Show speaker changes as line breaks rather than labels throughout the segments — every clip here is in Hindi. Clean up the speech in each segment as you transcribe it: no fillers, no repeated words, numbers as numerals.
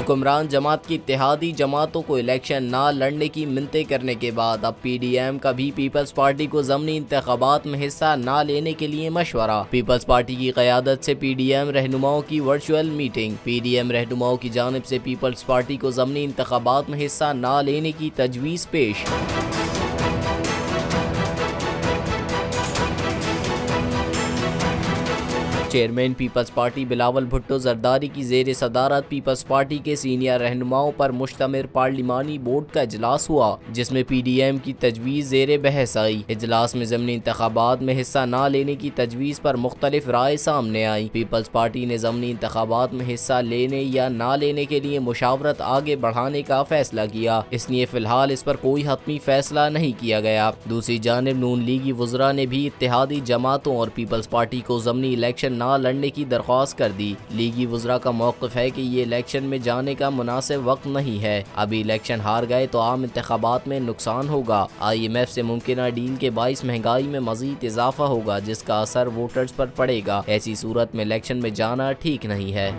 हुक्मरान जमात की इत्तेहादी जमातों को इलेक्शन ना लड़ने की मिन्नतें करने के बाद अब PDM का भी पीपल्स पार्टी को ज़मीनी इंतखाबात में हिस्सा ना लेने के लिए मशवरा। पीपल्स पार्टी की क़यादत से PDM रहनुमाओं की वर्चुअल मीटिंग। PDM रहनुमाओं की जानिब से पीपल्स पार्टी को ज़मीनी इंतखाबात में हिस्सा ना लेने की तजवीज़ पेश। चेयरमैन पीपल्स पार्टी बिलावल भुट्टो जरदारी की जेर सदारत पीपल्स पार्टी के सीनियर रहनुमाओं पर मुश्तमिल पार्लिमानी बोर्ड का इजलास हुआ, जिसमें PDM की तजवीज़ जेर बहस आई। इजलास में ज़मीनी इंतखाबात में हिस्सा ना लेने की तजवीज़ पर मुख्तलिफ राय सामने आई। पीपल्स पार्टी ने ज़मीनी इंतखाबात में हिस्सा लेने या ना लेने के लिए मुशावरत आगे बढ़ाने का फैसला किया, इसलिए फ़िलहाल इस पर कोई हतमी फैसला नहीं किया गया। दूसरी जानिब नून लीगी वज़रा ने भी इत्तेहादी जमातों और पीपल्स पार्टी को ज़मीनी इलेक्शन ना लड़ने की दरख्वास्त कर दी। लीगी वज़रा का मौक़िफ़ है कि ये इलेक्शन में जाने का मुनासिब वक्त नहीं है। अभी इलेक्शन हार गए तो आम इंतखाबात में नुकसान होगा। IMF से मुमकिना डील के बाइस महंगाई में मज़ीद इजाफा होगा, जिसका असर वोटर्स पर पड़ेगा। ऐसी सूरत में इलेक्शन में जाना ठीक नहीं है।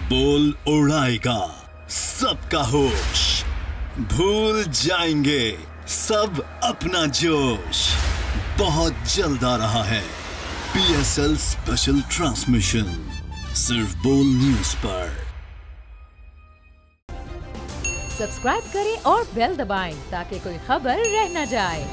बोल उड़ाएगा सबका होश, भूल जाएंगे सब अपना जोश। बहुत जल्द आ रहा है PSL स्पेशल ट्रांसमिशन, सिर्फ बोल न्यूज पर।
सब्सक्राइब करें और बेल दबाएं ताकि कोई खबर रह न जाए।